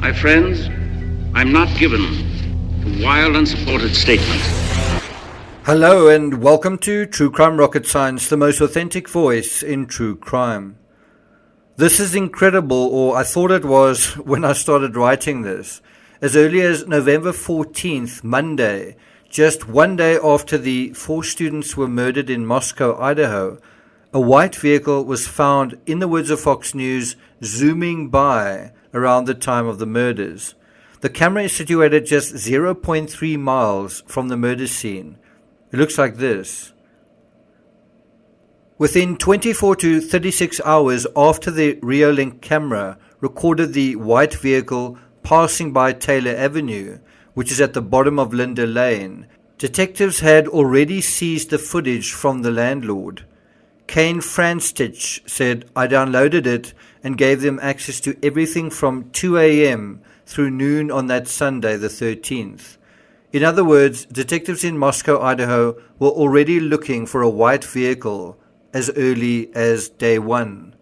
My friends, I'm not given to wild, unsupported statements. Hello and welcome to True Crime Rocket Science, the most authentic voice in true crime. This is incredible, or I thought it was when I started writing this. As early as November 14th, Monday, just one day after the 4 students were murdered in Moscow, Idaho, a white vehicle was found, in the words of Fox News, zooming by around the time of the murders. The camera is situated just 0.3 miles from the murder scene. It looks like this. Within 24 to 36 hours after the Reolink camera recorded the white vehicle passing by Taylor Avenue, which is at the bottom of Linda Lane, detectives had already seized the footage from the landlord. Kane Franstich said, "I downloaded it and gave them access to everything from 2 a.m. through noon on that Sunday, the 13th. In other words, detectives in Moscow, Idaho were already looking for a white vehicle as early as day one.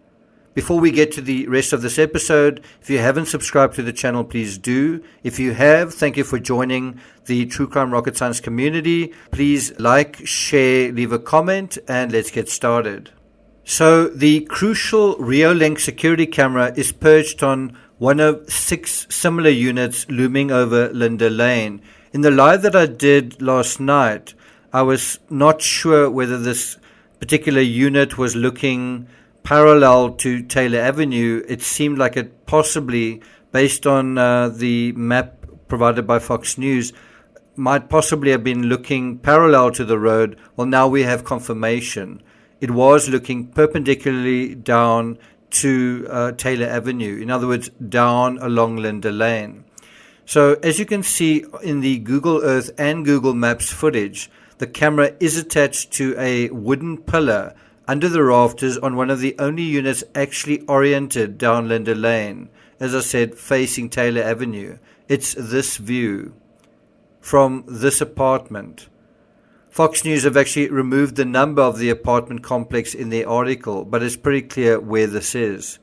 Before we get to the rest of this episode, if you haven't subscribed to the channel, please do. If you have, thank you for joining the True Crime Rocket Science community. Please like, share, leave a comment, and let's get started. So the crucial Reolink security camera is perched on one of 6 similar units looming over Linda Lane. In the live that I did last night, I was not sure whether this particular unit was looking parallel to Taylor Avenue. It seemed like it possibly, based on the map provided by Fox News, might possibly have been looking parallel to the road. Well, now we have confirmation. It was looking perpendicularly down to Taylor Avenue, in other words, down along Linda Lane. So as you can see in the Google Earth and Google Maps footage, the camera is attached to a wooden pillar under the rafters on one of the only units actually oriented down Linda Lane, as I said, facing Taylor Avenue. It's this view from this apartment. Fox News have actually removed the number of the apartment complex in their article, but it's pretty clear where this is.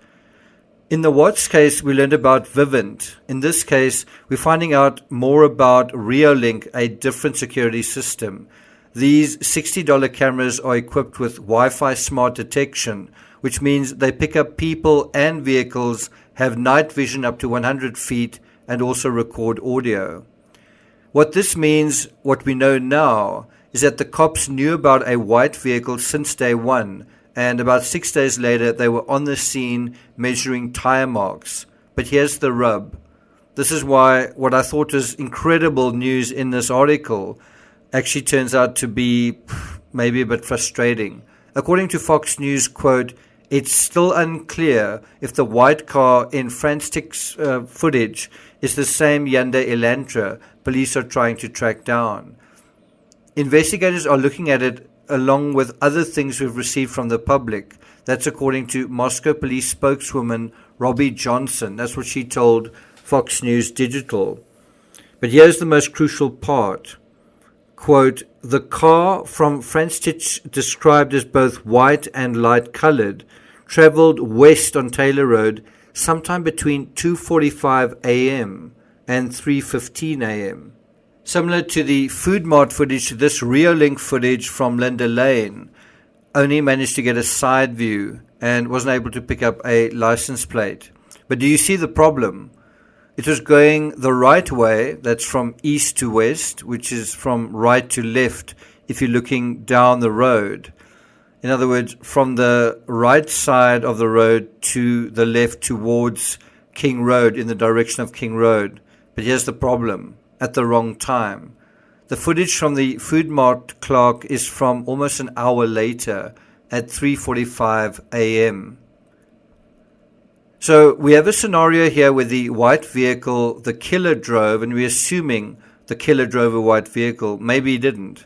In the Watts case, we learned about Vivint. In this case, we're finding out more about Reolink, a different security system. These $60 cameras are equipped with Wi-Fi smart detection, which means they pick up people and vehicles, have night vision up to 100 feet, and also record audio. What this means, what we know now, is that the cops knew about a white vehicle since day one, and about 6 days later they were on the scene measuring tire marks. But here's the rub. This is why what I thought was incredible news in this article actually turns out to be maybe a bit frustrating. According to Fox News, quote, "It's still unclear if the white car in Franstich's footage is the same Hyundai Elantra police are trying to track down. Investigators are looking at it along with other things we've received from the public." That's according to Moscow police spokeswoman Robbie Johnson. That's what she told Fox News Digital. But here's the most crucial part. Quote, "The car from Franstich, described as both white and light colored, traveled west on Taylor Road sometime between 2:45 a.m. and 3:15 a.m. Similar to the Food Mart footage, this Reolink footage from Linda Lane only managed to get a side view and wasn't able to pick up a license plate. But do you see the problem? It was going the right way, that's from east to west, which is from right to left if you're looking down the road. In other words, from the right side of the road to the left towards King Road, in the direction of King Road. But here's the problem, at the wrong time. The footage from the Food Mart clock is from almost an hour later at 3:45 a.m. So we have a scenario here where the white vehicle the killer drove, and we're assuming the killer drove a white vehicle. Maybe he didn't.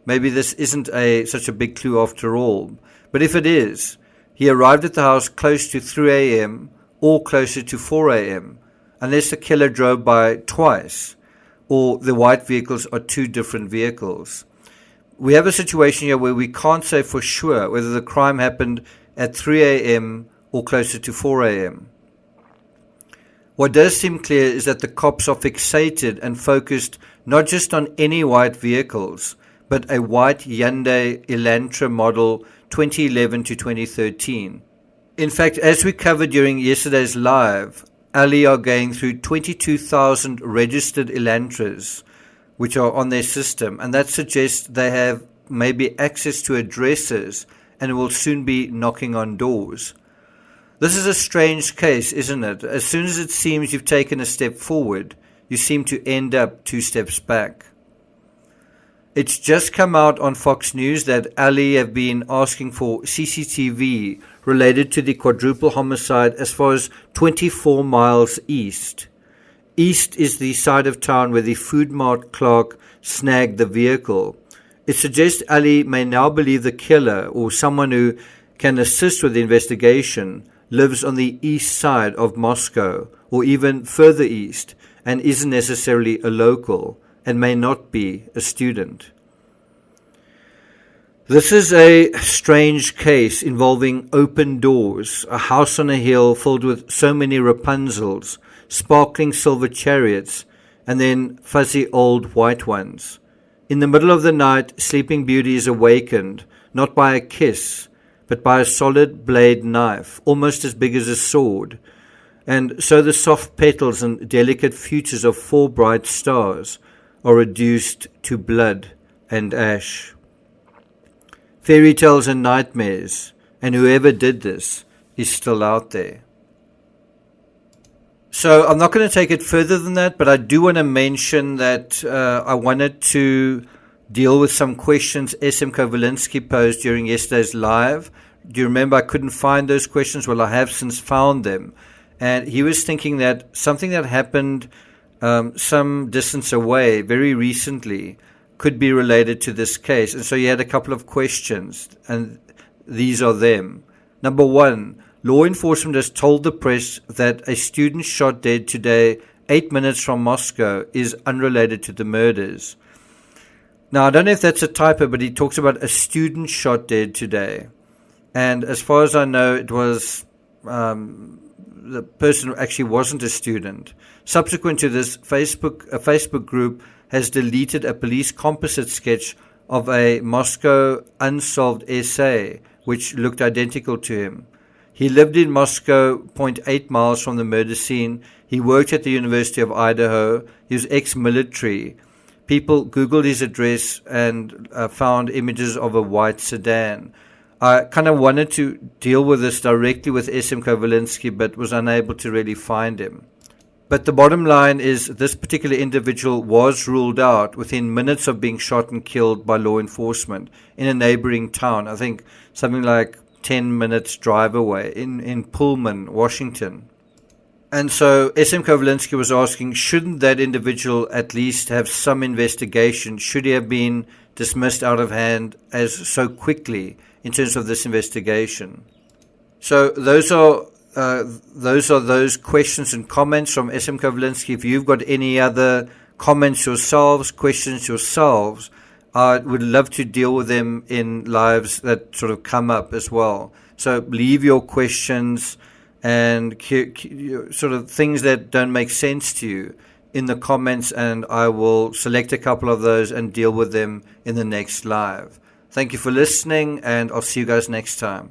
Maybe this isn't such a big clue after all. But if it is, he arrived at the house close to 3 a.m. or closer to 4 a.m., unless the killer drove by twice, or the white vehicles are 2 different vehicles. We have a situation here where we can't say for sure whether the crime happened at 3 a.m. or closer to 4 a.m. What does seem clear is that the cops are fixated and focused not just on any white vehicles, but a white Hyundai Elantra model 2011 to 2013. In fact, as we covered during yesterday's live, Ali are going through 22,000 registered Elantras, which are on their system, and that suggests they have maybe access to addresses and will soon be knocking on doors. This is a strange case, isn't it? As soon as it seems you've taken a step forward, you seem to end up 2 steps back. It's just come out on Fox News that Ali have been asking for CCTV related to the quadruple homicide as far as 24 miles east. East is the side of town where the Food Mart clerk snagged the vehicle. It suggests Ali may now believe the killer, or someone who can assist with the investigation, lives on the east side of Moscow, or even further east, and isn't necessarily a local, and may not be a student. This is a strange case involving open doors, a house on a hill filled with so many Rapunzels, sparkling silver chariots, and then fuzzy old white ones. In the middle of the night, Sleeping Beauty is awakened, not by a kiss, but by a solid blade knife, almost as big as a sword. And so the soft petals and delicate futures of 4 bright stars are reduced to blood and ash. Fairy tales and nightmares, and whoever did this is still out there. So I'm not going to take it further than that, but I do want to mention that I wanted to deal with some questions SM Kowalinsky posed during yesterday's live. Do you remember I couldn't find those questions? Well, I have since found them. And he was thinking that something that happened some distance away very recently could be related to this case. And so he had a couple of questions, and these are them. Number 1, law enforcement has told the press that a student shot dead today, 8 minutes from Moscow, is unrelated to the murders. Now, I don't know if that's a typo, but he talks about a student shot dead today. And as far as I know, it was the person actually wasn't a student. Subsequent to this, a Facebook group has deleted a police composite sketch of a Moscow unsolved essay, which looked identical to him. He lived in Moscow, 0.8 miles from the murder scene. He worked at the University of Idaho. He was ex-military. People Googled his address and found images of a white sedan. I kind of wanted to deal with this directly with SM Kowalinsky, but was unable to really find him. But the bottom line is this particular individual was ruled out within minutes of being shot and killed by law enforcement in a neighboring town. I think something like 10 minutes drive away in Pullman, Washington. And so SM Kowalinsky was asking, shouldn't that individual at least have some investigation? Should he have been dismissed out of hand as so quickly in terms of this investigation? So those are those questions and comments from SM Kowalinsky. If you've got any other comments yourselves, questions yourselves, I would love to deal with them in lives that sort of come up as well. So leave your questions and sort of things that don't make sense to you in the comments, and I will select a couple of those and deal with them in the next live. Thank you for listening, and I'll see you guys next time.